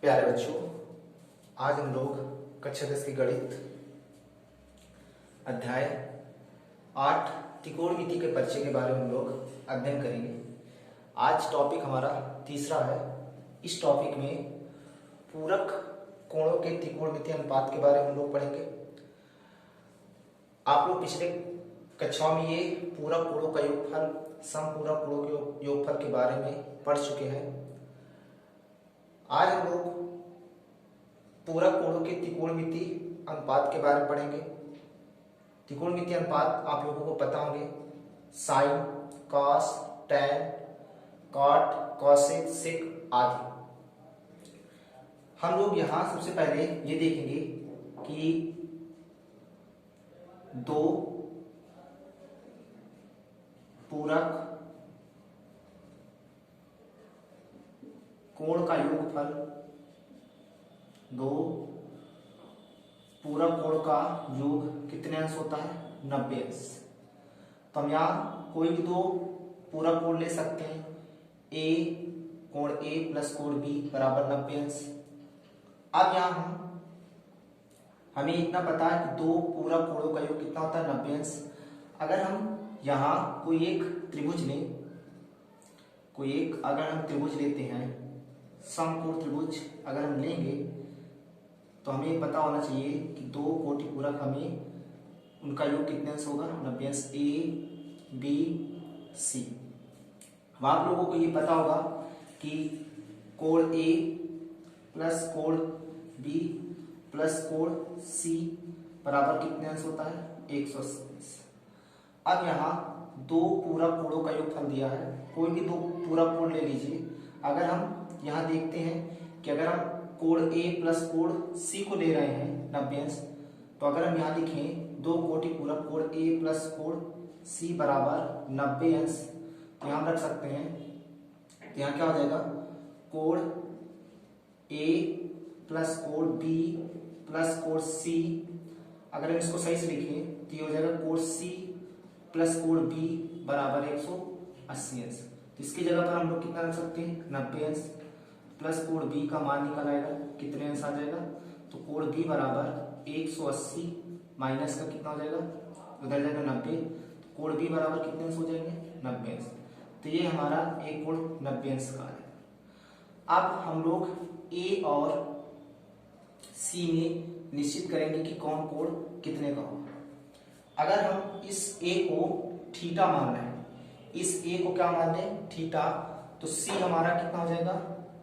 प्यारे बच्चों, आज हम लोग कक्षा 10 की गणित अध्याय 8 त्रिकोणमिति के परिचय के बारे में हम लोग अध्ययन करेंगे। आज टॉपिक हमारा तीसरा है। इस टॉपिक में पूरक कोणों के त्रिकोणमितीय अनुपात के बारे में हम लोग पढ़ेंगे। आप लोग पिछले कक्षाओं में ये पूरक कोणों का योगफल, समपूरक कोणों के योगफल के बारे में पढ़ चुके हैं। आज हम लोग पूरक कोणों के त्रिकोणमितीय अनुपात के बारे में पढ़ेंगे। त्रिकोणमितीय अनुपात आप लोगों को पता होंगे, sine, cos, tan, cot, cosec, sec आदि। हम लोग यहां सबसे पहले ये देखेंगे कि दो पूरक कोण का योगफल, दो पूरक कोण का योग कितने अंश होता है? 90 अंश। तो हम यहाँ कोई भी दो पूरक कोण ले सकते हैं। ए कोण ए प्लस कोण बी बराबर 90 अंश। अब यहाँ हमें इतना पता है कि दो पूरक कोणों का योग कितना होता है? 90 अंश। अगर हम यहाँ कोई एक त्रिभुज लें, अगर हम त्रिभुज लेते हैं, समकोण त्रिभुज अगर हम लेंगे तो हमें पता होना चाहिए कि दो कोटि पूरक हमें उनका योग कितने अंश होगा? 90 अंश। A B C. अब आप लोगों को ये पता होगा कि कोण ए प्लस कोण बी प्लस कोण सी बराबर कितने अंश होता है? 180 अंश। अब यहाँ दो पूरक कोणों का योगफल दिया है। कोई भी दो पूरक कोण ले लीजिए। अगर हम यहाँ देखते हैं कि अगर हम कोण ए प्लस कोण सी को ले रहे हैं 90 अंश, तो अगर हम यहाँ लिखें दो कोटि पूरक कोण ए प्लस कोण सी बराबर 90 अंश, तो यहाँ रख सकते हैं। तो यहाँ क्या हो जाएगा? कोण ए प्लस कोण बी प्लस कोण सी, अगर हम इसको सही से लिखें तो ये हो जाएगा कोण सी प्लस कोण बी बराबर 180 अंश। तो इसकी जगह पर हम लोग कितना रख सकते हैं? 90 अंश प्लस कोण बी का मान निकल आएगा, कितने अंश आ जाएगा? तो कोण बी बराबर 180 माइनस का कितना हो जाएगा? उधर जाएगा 90। तो कोण बी बराबर कितने अंश हो जाएंगे? 90 अंश। तो ये हमारा एक कोण 90 अंश का है। अब हम लोग ए और सी में निश्चित करेंगे कि कौन कोण कितने का होगा। अगर हम इस ए को थीटा मान रहे हैं, इस ए को क्या मान रहे हैं? थीटा, तो सी हमारा कितना हो जाएगा?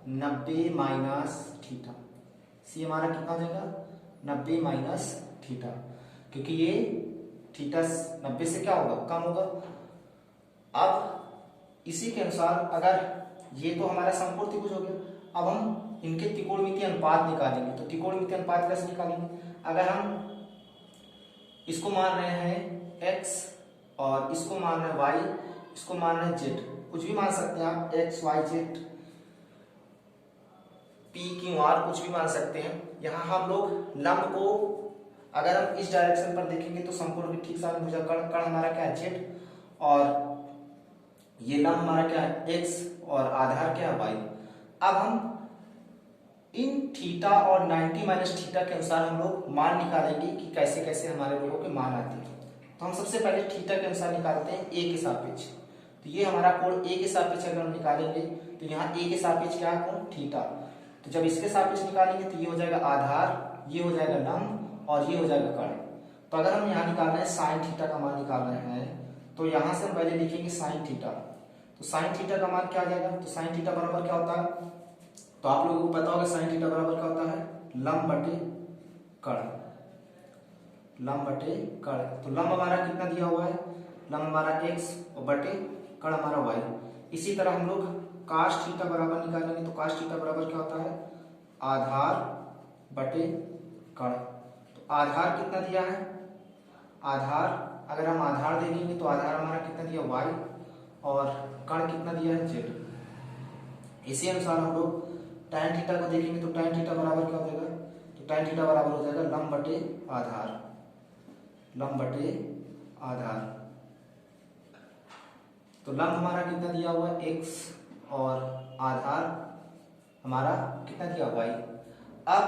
90 माइनस थीटा। सी हमारा कितना हो जाएगा? 90 माइनस थीटा, क्योंकि ये थीटा 90 से क्या होगा? कम होगा। अब इसी के अनुसार अगर ये तो हमारा समकोण त्रिभुज हो गया, अब हम इनके त्रिकोणमितीय अनुपात निकालेंगे। तो त्रिकोणमितीय अनुपात कैसे निकालेंगे? अगर हम इसको मान रहे हैं x और इसको मान रहे हैं y, इसको मान रहे हैं z, कुछ भी मान सकते हैं आप, x y z p q r, कुछ भी मान सकते हैं। यहाँ हम लोग लंब को अगर हम इस डायरेक्शन पर देखेंगे तो समकोण के ठीक सामने भुजंगकर्ण कर्ण हमारा क्या है? z, और ये लंब हमारा क्या है? x, और आधार क्या है? y। अब हम इन थीटा और 90 माइनस थीटा के अनुसार हम लोग मान निकालेंगे कि कैसे कैसे हमारे लोगों के मान आते हैं। तो हम सबसे पहले थीटा के अनुसार निकालते हैं ए के सापेक्ष। तो ये हमारा कोण ए के सापेक्ष अगर हम निकालेंगे तो यहाँ ए के सापेक्ष क्या है? कोण थीटा। तो जब इसके सापेक्ष निकालेंगे तो ये हो जाएगा आधार, ये हो जाएगा लंब, और ये हो जाएगा कर्ण। तो अगर हम यहाँ निकाल रहे हैं साइन थीटा का मान निकाल रहे हैं, तो यहाँ से हम पहले लिखेंगे साइन थीटा। तो साइन थीटा का मान क्या आ जाएगा? तो साइन थीटा बराबर क्या होता है? तो आप लोगों को पता होगा साइन थीटा बराबर क्या होता है? लंब बटे कर्ण, लंब बटे कर्ण। तो लंब हमारा कितना दिया हुआ है? लंब हमारा x और बटे कर्ण हमारा y। इसी तरह हम लोग काश थीटा बराबर निकालेंगे। तो काश थीटा बराबर क्या होता है? आधार बटे कर्ण। तो आधार कितना दिया है? आधार, अगर हम आधार देखेंगे तो आधार हमारा कितना दिया? y, और कर्ण कितना दिया है? z। इसी अनुसार हम लोग tan थीटा को देखेंगे तो tan थीटा बराबर क्या हो जाएगा? तो tan थीटा बराबर हो जाएगा लंब बटे आधार, लंब बटे आधार। तो लंब हमारा कितना दिया हुआ है? x, और आधार हमारा कितना दिया y। अब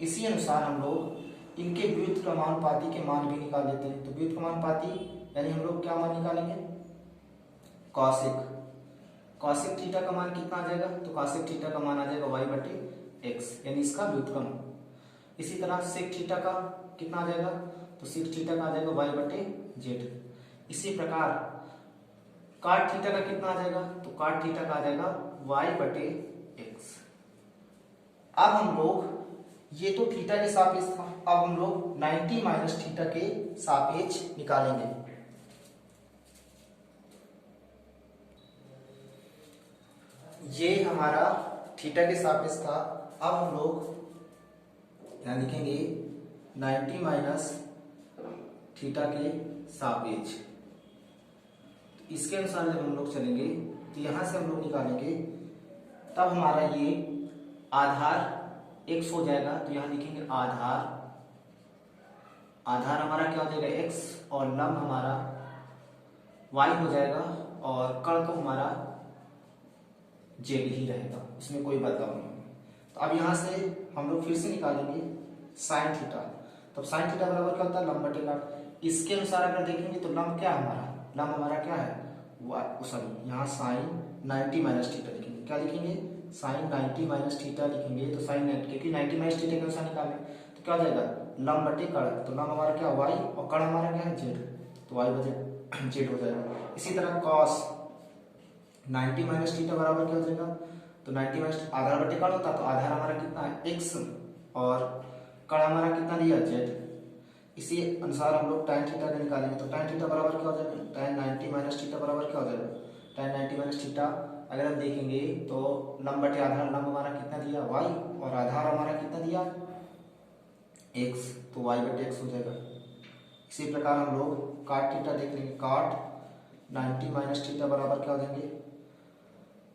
इसी अनुसार हम लोग इनके व्युत्क्रमानुपाती के मान भी निकाल लेते हैं। तो व्युत्क्रमानुपाती यानी हम लोग क्या मान निकालेंगे, कॉसेक थीटा का मान कितना आ जाएगा, तो कॉसेक थीटा का मान आ जाएगा y बटे एक्स, यानी इसका व्युत्क्रम। इसी तरह सेक थीटा का कितना आ जाएगा, तो सेक थीटा का आ जाएगा y बटे जेड। इसी प्रकार काट थीटा का कितना आ जाएगा, तो काट थीटा का आ जाएगा y बटे एक्स। अब हम लोग, ये तो थीटा के सापेक्ष था, अब हम लोग 90 माइनस थीटा के सापेक्ष निकालेंगे। ये हमारा थीटा के सापेक्ष था। अब हम लोग यहां लिखेंगे 90 माइनस थीटा के सापेक्ष। इसके अनुसार जब हम लोग चलेंगे तो यहां से हम लोग निकालेंगे, तब हमारा ये आधार x हो जाएगा। तो यहां लिखेंगे आधार हमारा क्या हो जाएगा x, और लंब हमारा y हो जाएगा, और कण तो हमारा z ही रहेगा, उसमें कोई बदलाव नहीं। तो अब यहां से हम लोग फिर से निकालेंगे साइन थीटा। तो साइन थीटा बराबर क्या होता है, लंब बटे काट। इसके अनुसार अगर देखेंगे तो लंब क्या है हमारा, लंब हमारा क्या है, सॉरी यहाँ साइन 90 माइनस थीटा लिखेंगे। क्या लिखेंगे, साइन 90 माइनस थीटा लिखेंगे। तो साइन 90, क्योंकि 90 माइनस थीटा के अनुसार निकालें तो क्या हो जाएगा, लंब बटे कण। तो लंब हमारा क्या y, और कण हमारा क्या है z, तो y बटे z हो जाएगा। इसी तरह cos 90 माइनस थीटा बराबर क्या हो जाएगा, तो 90 माइनस आधार बटे कण होता, तो आधार हमारा कितना है x, और कण हमारा कितना दिया z। इसी अनुसार हम लोग tan थीटा का निकालेंगे। तो tan थीटा बराबर क्या हो जाएगा, tan 90 माइनस थीटा बराबर क्या हो जाएगा, tan 90 माइनस थीटा अगर हम देखेंगे तो लंब बटे आधार, लंब हमारा कितना दिया y, और आधार हमारा कितना दिया x, तो y बटे x हो जाएगा। इसी प्रकार हम लोग काट थीटा देख लेंगे। काट 90 माइनस थीटा बराबर क्या हो जाएंगे,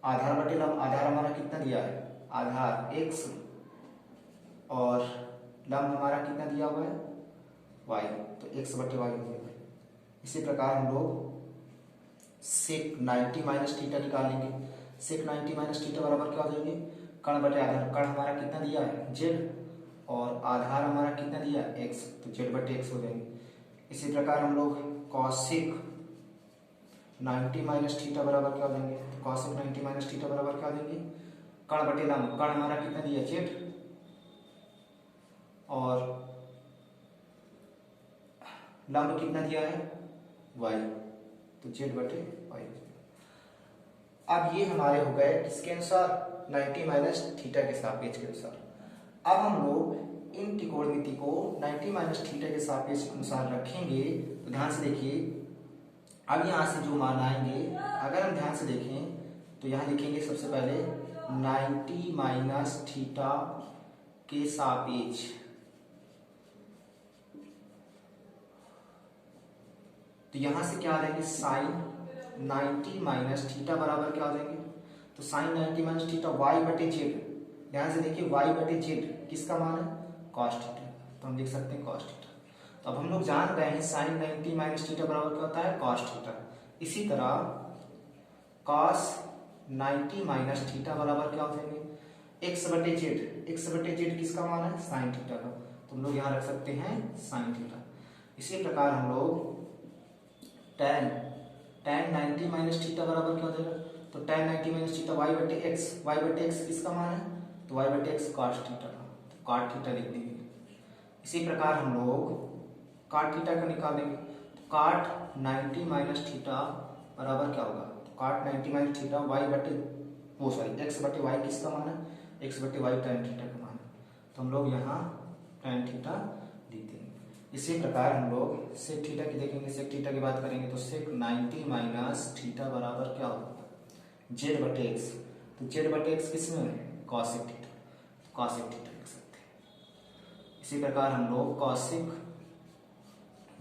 आधार बटे लंब, आधार हमारा कितना दिया है, आधार x, और लंब हमारा कितना दिया हुआ है y, तो x बटे y हो जाएगा। इसी प्रकार हम लोग सेक 90 माइनस थीटा निकाल लेंगे। सेक 90 माइनस थीटा बराबर क्या हो जाएंगे, कण बटे आधार, कण हमारा कितना दिया है z, और आधार हमारा कितना दिया है x, तो z बटे x हो जाएंगे। इसी प्रकार हम लोग कॉसेक 90 माइनस थीटा बराबर क्या हो जाएंगे, तो कॉसेक 90 माइनस थीटा बराबर क्या हो जाएंगे, कण बटे लंब, कण हमारा कितना दिया z, और लंब कितना दिया है y, तो z बटे y। अब ये हमारे हो गए किसके अनुसार, 90 माइनस थीटा के सापेक्ष के अनुसार। अब हम लोग इन त्रिकोणमिति को 90 माइनस थीटा के सापेक्ष अनुसार रखेंगे। तो ध्यान से देखिए, अब यहाँ से जो मान आएंगे, अगर हम ध्यान से देखें तो यहाँ लिखेंगे सबसे पहले 90 माइनस थीटा के सापेक्ष। तो यहां से क्या आ जाएंगे, साइन 90 माइनस थीटा बराबर क्या हो जाएंगे, तो साइन 90 माइनस थीटा y बटे जेड। ध्यान से देखिए y बटे जेड किसका मान है, कॉस थीटा, तो हम लिख सकते हैं कॉस थीटा। तो अब हम लोग जान रहे हैं साइन 90 माइनस थीटा बराबर क्या होता है, कॉस थीटा। इसी तरह कॉस 90 माइनस थीटा बराबर क्या हो जाएंगे, x बटे जेड। x बटे जेड किसका मान है, साइन थीटा का, तो हम लोग यहाँ रख सकते हैं साइन थीटा। इसी प्रकार हम लोग tan 90 माइनस थीटा बराबर क्या हो जाएगा, तो tan 90 माइनस थीटा y बटे x किसका मान है, तो y बटे x cos थीटा का, तो cot थीटा लिख देंगे। इसी प्रकार हम लोग cot थीटा का निकालेंगे। तो cot 90 माइनस थीटा बराबर क्या होगा, तो cot 90 माइनस थीटा y बटे x बटे y किसका मान है, x बटे y tan थीटा का मान है, तो हम लोग यहाँ tan थीटा लिख देंगे। इसी प्रकार हम लोग सेक थीटा की देखेंगे। सेक थीटा की बात करेंगे तो सेक 90 माइनस थीटा बराबर क्या होगा, जेड बटे एक्स। तो जेड बटे एक्स किसमें है, कॉसेक थीटा, तो कॉसेक थीटा लिख सकते हैं। इसी प्रकार हम लोग कॉसेक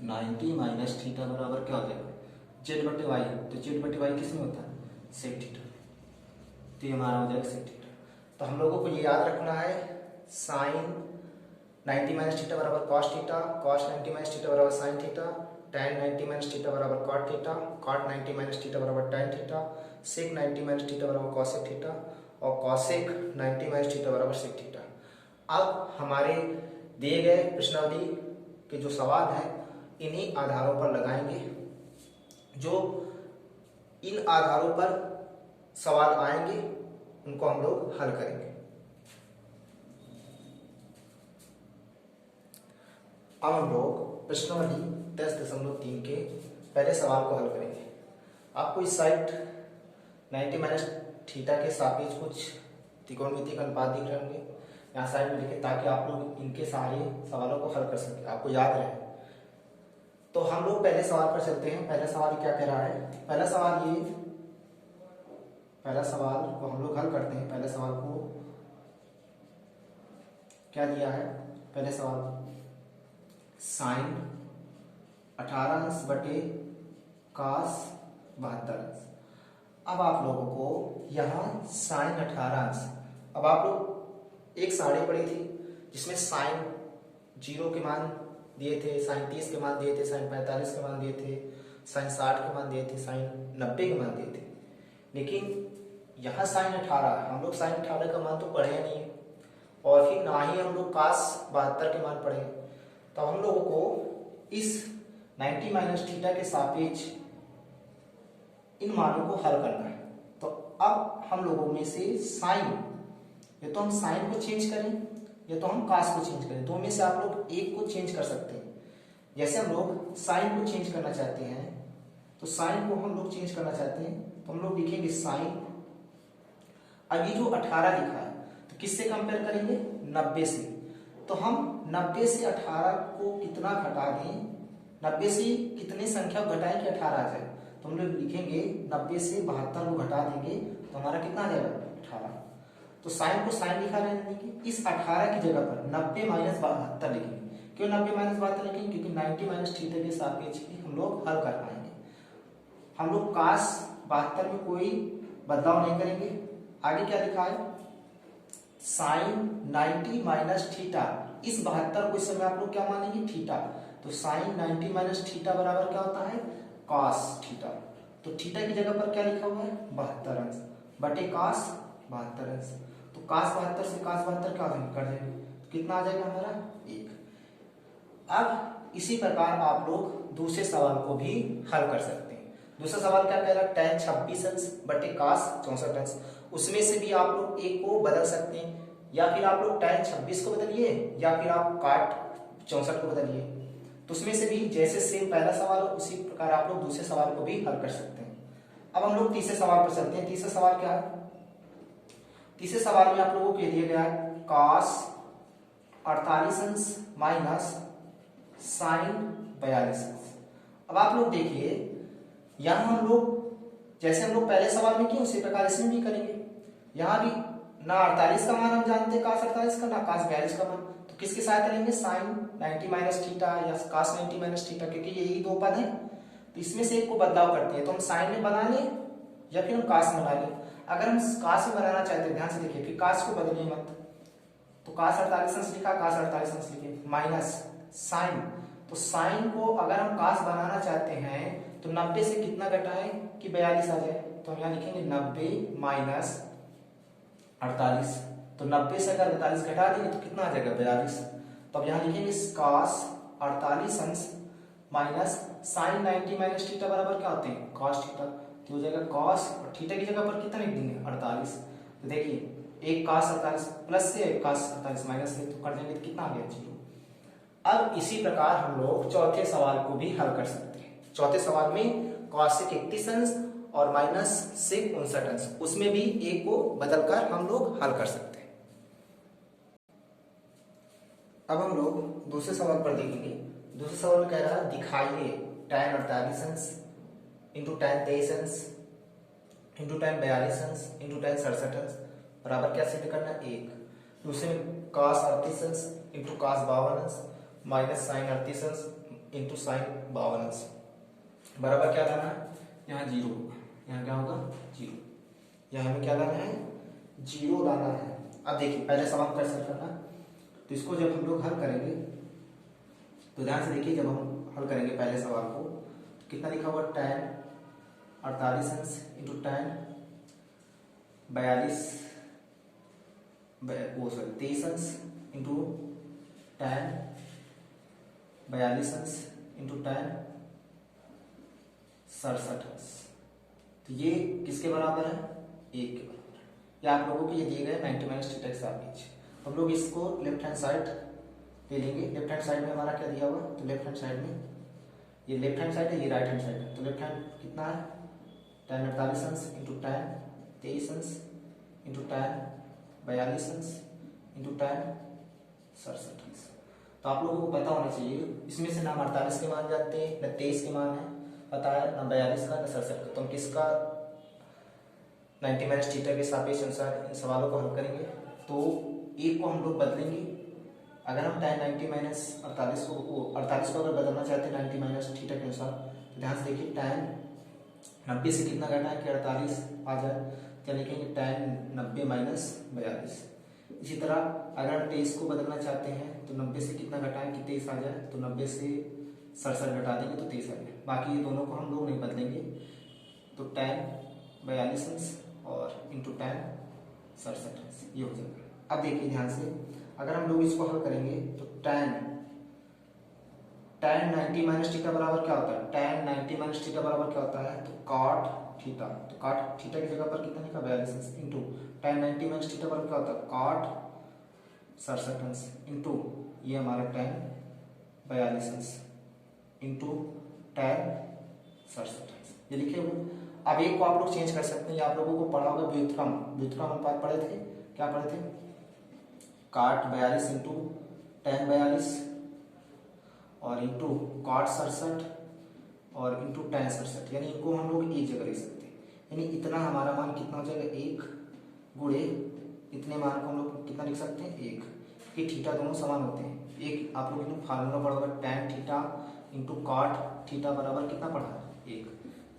90 माइनस थीटा बराबर क्या हो जाएगा, जेड बटे वाई। तो जेड बटे वाई किसमें होता है, सेक थीटा, तो ये हमारा हो जाएगा सेक थीटा। तो हम लोगों को ये याद रखना है, साइन 90 माइनस थीटा बराबर cos theta, cos 90 minus theta बराबर sine theta, tan 90 minus theta बराबर cot theta, cot 90 minus theta बराबर tan theta, sec 90 minus theta बराबर कॉसेक थीटा, और कॉसेक 90 माइनस थीटा बराबर सेक थीटा। अब हमारे दिए गए प्रश्नावली के जो सवाल है इन्हीं आधारों पर लगाएंगे। जो इन आधारों पर सवाल आएंगे उनको हम लोग हल करेंगे। अब हम लोग प्रश्नावली 10.3 के पहले सवाल को हल करेंगे। आपको इस साइड 90 माइनस थीटा के सापेक्ष कुछ त्रिकोणमितीय अनुपात दिख रहे होंगे, यहाँ साइड में लिखे ताकि आप लोग इनके सारे सवालों को हल कर सके, आपको याद रहे। तो हम लोग पहले सवाल पर चलते हैं। पहला सवाल क्या कह रहा है? पहला सवाल को हम लोग हल करते हैं। पहले सवाल को क्या दिया है? पहले सवाल साइन 18 अंश बटे कास 72 अंश। अब आप लोगों को यहाँ साइन 18 अंश, अब आप लोग एक साढ़े पढ़ी थी जिसमें साइन 0 के मान दिए थे, साइन 30 के मान दिए थे, साइन 45 के मान दिए थे, साइन 60 के मान दिए थे, साइन 90 के मान दिए थे। लेकिन यहाँ साइन 18, हम लोग साइन 18 का मान तो पढ़े नहीं है और फिर ना ही हम लोग कास 72 के मान पढ़े। तो हम लोगों को इस 90 माइनस थीटा के सापेक्ष इन मानों को हल करना है। तो अब हम लोगों में से साइन, या तो हम साइन को चेंज करें या तो हम कास को चेंज करें, दो में से आप लोग एक को चेंज कर सकते हैं। जैसे हम लोग साइन को चेंज करना चाहते हैं, तो साइन को हम लोग चेंज करना चाहते हैं तो हम लोग लिखेंगे साइन, अभी जो 18 लिखा है तो किससे कंपेयर करेंगे? 90 से। तो हम 90 से 18 को कितना घटा दें, 90 से कितने संख्या घटाएं कि 18 आ जाए? तो हम लोग लिखेंगे 90 से 72 को घटा देंगे तो हमारा कितना आ जाएगा? 18। तो साइन को साइन लिखा रहने देंगे, इस 18 की जगह पर 90 माइनस 72 लिखेंगे। क्यों 90 माइनस 72 लिखेंगे? क्योंकि 90 माइनस थीटा के सापेक्ष ही हम लोग हल कर पाएंगे। हम लोग कास 72 में कोई बदलाव नहीं करेंगे। आगे क्या लिखा है? साइन 90 माइनस थीटा, इस 72 को इस समय आप लोग क्या मानेंगे? थीटा। तो साइन 90 माइनस थीटा बराबर क्या होता है? Cos theta. तो थीटा की जगह पर क्या लिखा हुआ है? 72 अंश बटे कास 72 अंश। तो कास 72 से कास 72 क्या कर देंगे तो कितना आ जाएगा हमारा? 1। अब इसी प्रकार आप लोग दूसरे सवाल को भी हल कर सकते हैं। दूसरा सवाल क्या कह रहा है? tan 26 अंश बटे कास 64 अंश। उसमें से भी आप लोग एक को बदल सकते हैं, या फिर आप लोग tan 26 को बदलिए या फिर आप काट 64 को बदलिए। तो उसमें से भी जैसे सेम पहला सवाल हो उसी प्रकार आप लोग दूसरे सवाल को भी हल कर सकते हैं। अब हम लोग तीसरे सवाल पर चलते हैं। तीसरा सवाल क्या है? तीसरे सवाल में आप लोगों को दिया गया है कास 48 अंश माइनस साइन 42 अंश। अब आप लोग देखिए, यहां हम लोग जैसे हम लोग पहले सवाल में किए उसी प्रकार इसमें भी करेंगे। यहां भी ना 48 का मान हम जानते हैं कास 48 का, ना कास 42 का मान, तो किसके साथ लेंगे? साइन 90 माइनस थीटा या कास 90 माइनस थीटा, क्योंकि यही दो पद हैं। तो इसमें से एक को बदलाव करते हैं, तो हम साइन में बना लें या फिर हम कास में बना लें। अगर हम कास में बनाना चाहते हैं, ध्यान से देखिए, फिर कास को बदलिए मत, तो कास 48 अंश लिखा, कास 48 अंश लिखे माइनस साइन। तो साइन को अगर हम कास बनाना चाहते हैं तो 90 से कितना घटाएं कि 42 आ जाए? तो हम यहाँ लिखेंगे 90 माइनस 48। तो 90 से अगर 48 घटा देंगे तो कितना आ जाएगा? 42। तो अब यहाँ लिखेंगे कास 48 अंश माइनस साइन 90 माइनस थीटा बराबर क्या होते हैं? Cos theta. तो हो जाएगा कॉस, और थीटा की जगह पर कितना लिख देंगे? 48। तो देखिए एक कास 48 प्लस से एक कास 48 माइनस से, तो कर देंगे तो कितना आ गया? 0। अब इसी प्रकार हम लोग चौथे सवाल को भी हल कर सकते हैं। चौथे सवाल में कॉसेक 31 अंश और माइनस सेक 59 अंश, उसमें भी एक को बदलकर हम लोग हल कर सकते हैं। अब हम लोग दूसरे सवाल पर देखेंगे। दूसरे सवाल में कह रहा है दिखाइए tan 48 अंश इंटू tan 23 अंश इंटू tan 42 अंश इंटू tan 67 अंश बराबर क्या सिद्ध करना? 1। दूसरे में cos 38 अंश इंटू cos 52 अंश माइनस साइन 38 अंश इंटू साइन 52 अंश बराबर क्या लाना है? यहाँ 0 होगा। यहाँ क्या होगा? 0। यहाँ हमें क्या लाना है? 0 लाना है। अब देखिए पहले सवाल कैसे करना, तो इसको जब हम लोग हल करेंगे तो ध्यान से देखिए, जब हम हल करेंगे पहले सवाल को तो कितना लिखा हुआ? tan 48 अंश इंटू tan 42 वो सॉरी 23 अंश इंटू tan 42 अंश इंटू tan 67 अंश। तो ये किसके बराबर है? 1 के बराबर है। या आप लोगों को ये दिए गए 90 माइनस थीटा के सापेक्ष। हम लोग इसको लेफ्ट हैंड साइड ले लेंगे। लेफ्ट हैंड साइड में हमारा क्या दिया हुआ? तो लेफ्ट हैंड साइड में ये लेफ्ट हैंड साइड है, ये राइट हैंड साइड है। तो लेफ्ट हैंड कितना है? tan 48 अंश इंटू tan 23 अंश इंटू tan 42 अंश इंटू tan 67 अंश। तो आप लोगों को पता होना चाहिए, इसमें से ना 48 के मान जानते हैं, ना 23 के मान है पता है, ना 42 का, ना 67 का। तो हम किसका 90 माइनस थीटा के सापेक्ष अनुसार इन सवालों को हल करेंगे। तो एक को हम लोग बदलेंगे। अगर हम tan 90 माइनस 48 को अगर बदलना चाहते हैं 90 माइनस थीटा के अनुसार, तो ध्यान से देखिए tan 90 से कितना घटा है कि 48 आ जाए, तो लिखेंगे tan 90 माइनस 42। इसी तरह अगर हम 23 को बदलना चाहते हैं तो 90 से कितना घटाएं कि 23 आ जाए, तो 90 से 67 घटा देंगे तो 23 आ जाए। बाकी ये दोनों को हम लोग नहीं बदलेंगे। तो tan 42 अंश और इंटू tan 67 अंश ये हो जाएगा। अब देखिए ध्यान से, अगर हम लोग इसको हल करेंगे तो tan 90 माइनस थीटा बराबर क्या होता है? tan 90 माइनस थीटा बराबर क्या होता है? तो cot थीटा। तो cot थीटा की जगह पर कितना लिखा? 42 अंश इंटू tan 90 माइनस थीटा बराबर क्या होता है? cot 67 अंश इंटू ये हमारा tan 42 अंश इंटू tan 67 अंश, ये लिखे हुए। अब एक को आप लोग चेंज कर सकते हैं। आप लोगों को पढ़ा होगा व्युत्क्रम अनुपात पढ़े थे। क्या पढ़े थे? cot 42 इंटू tan 42 और इंटू cot 67 और इंटू tan 67, यानी इनको हम लोग एक जगह लिख सकते हैं। यानी इतना हमारा मान कितना हो जाएगा? 1 गुणे इतने मान को हम लोग कितना लिख सकते हैं? 1, कि थीटा दोनों समान होते हैं। एक आप लोगों ने फार्मूला पढ़ा होगा tan theta into cot theta बराबर कितना पढ़ा? 1।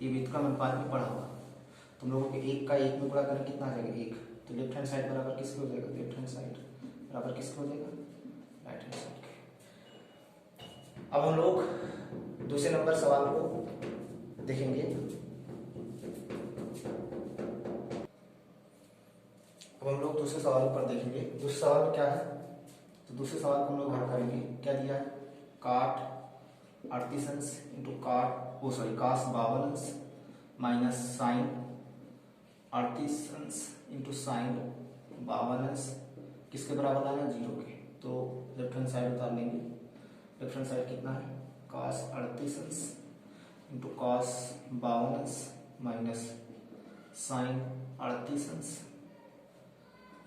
ये व्युत्क्रम अनुपात में पढ़ा होगा। तुम लोगों के 1 का 1 में गुणा करें कितना आ जाएगा? 1। तो लेफ्ट हैंड साइड बराबर किसके हो जाएगा? लेफ्ट हैंड साइड बराबर किसके हो जाएगा? राइट हैंड साइड के। अब हम लोग दूसरे नंबर सवाल को देखेंगे। अब हम लोग दूसरे सवाल पर देखेंगे। दूसरे सवाल क्या है? तो दूसरे सवाल को हम लोग हल करेंगे। क्या दिया है? cot 38 अंश इंटू cos 52 अंश माइनस साइन 38 अंश इंटू साइन 52 अंश किसके बराबर लाना? 0 के। तो लेफ्ट हैंड साइड उतार लेंगे। लेफ्ट हैंड साइड कितना है? cos 38 अंश इंटू cos 52 अंश माइनस साइन 38 अंश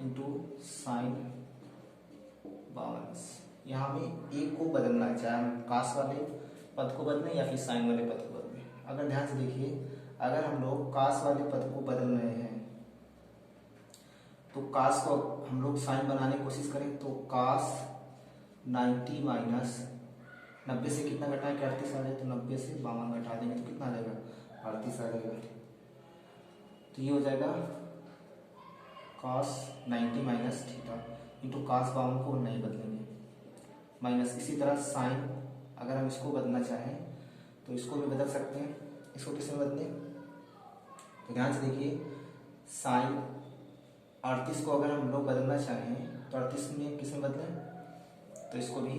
इंटू साइन 52 अंश। यहाँ में एक को बदलना है, चाहे हम कास वाले पद को बदलें या फिर साइन वाले पद को बदलें। अगर ध्यान से देखिए, अगर हम लोग कास वाले पद को बदल रहे हैं तो कास को हम लोग साइन बनाने की कोशिश करें तो कास 90 माइनस 90 से कितना घटाएं कि 38 आ जाए, तो 90 से 52 घटा देंगे तो कितना आ जाएगा? 38 आ जाएगा। तो ये हो जाएगा cos 90 minus theta into cos 52 को नहीं बदलेंगे माइनस। इसी तरह साइन अगर हम इसको बदलना चाहें तो इसको भी बदल सकते हैं। इसको किस में बदलें? तो ध्यान से देखिए, साइन 38 को अगर हम लोग बदलना चाहें तो 38 में किस में बदलें? तो इसको भी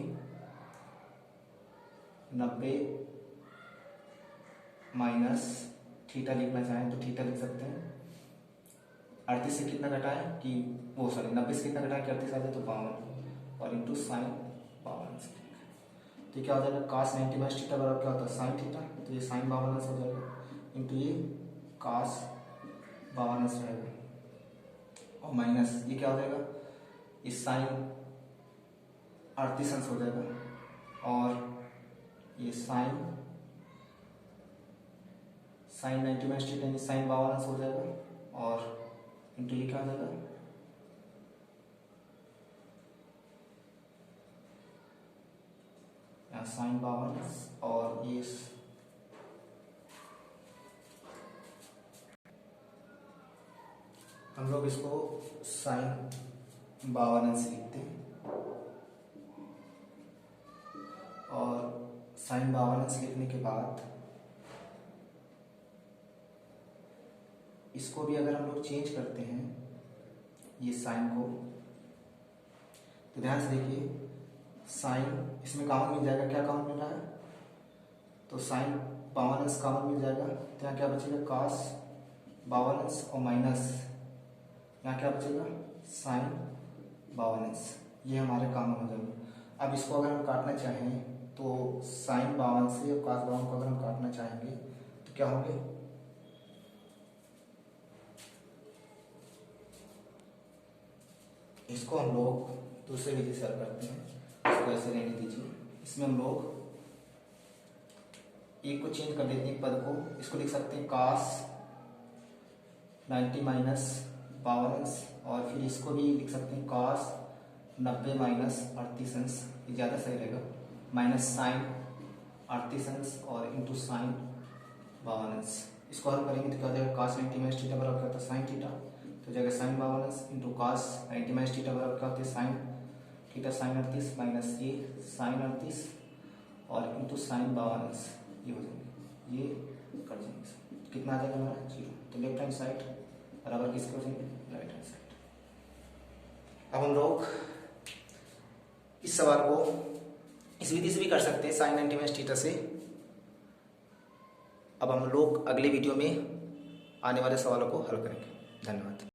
90 माइनस थीटा लिखना चाहें तो थीटा लिख सकते हैं। 38 से कितना घटाएं कि 90 से कितना घटाएं कि 38 आ जाए, तो 52 और इंटू साइन 52। तो क्या हो जाएगा? cos 90 माइनस थीटा बराबर क्या होता है? Sine theta. तो ये साइन 52 हो जाएगा इंटू ये cos 52 रहेगा और माइनस ये क्या हो जाएगा? इस साइन 38 अंश हो जाएगा और ये साइन 90 माइनस थीटा यानी साइन 52 अंश हो जाएगा और इंटू ये क्या हो जाएगा? यहाँ साइन 52 और ये हम लोग इसको साइन 52 से लिखते हैं और साइन 52 से लिखने के बाद इसको भी अगर हम लोग चेंज करते हैं ये साइन को, तो ध्यान से देखिए, साइन इसमें कॉमन मिल जाएगा, क्या कॉमन मिल रहा है, तो साइन बावन कॉमन मिल जाएगा, तो यहाँ क्या बचेगा, कॉस बावन और माइनस यहाँ क्या बचेगा, साइन बावन, ये हमारे कॉमन हो जाएंगे। अब इसको अगर हम काटना चाहें तो साइन बावन से और कॉस बावन को अगर हम काटना चाहेंगे तो क्या होंगे, इसको हम लोग दूसरे विधि से हल करते हैं। इसको ऐसे रहने दीजिए, इसमें हम लोग एक को चेंज कर देते हैं, पद को, इसको लिख सकते हैं cos 90 माइनस 52, और फिर इसको भी लिख सकते हैं cos 90 माइनस 38, ये ज़्यादा सही रहेगा, माइनस साइन 38 और इंटू साइन 52। इसको हल करेंगे तो क्या हो जाएगा, cos 90 माइनस थीटा बराबर क्या होता है, साइन थीटा, तो जाएगा sine 52 into cos 90 minus theta बराबर क्या होता है, साइन थीटा साइन 38 माइनस ये साइन 38 और इंटू साइन 52, ये हो जाएंगे, ये कर देंगे, कितना आ जाएगा हमारा 0। तो लेफ्ट हैंड साइड बराबर किसके हो जाएंगे, राइट हैंड साइड। अब हम लोग इस सवाल को इस विधि से भी कर सकते हैं, साइन 90 माइनस थीटा से। अब हम लोग अगले वीडियो में आने वाले सवालों को हल करेंगे। धन्यवाद।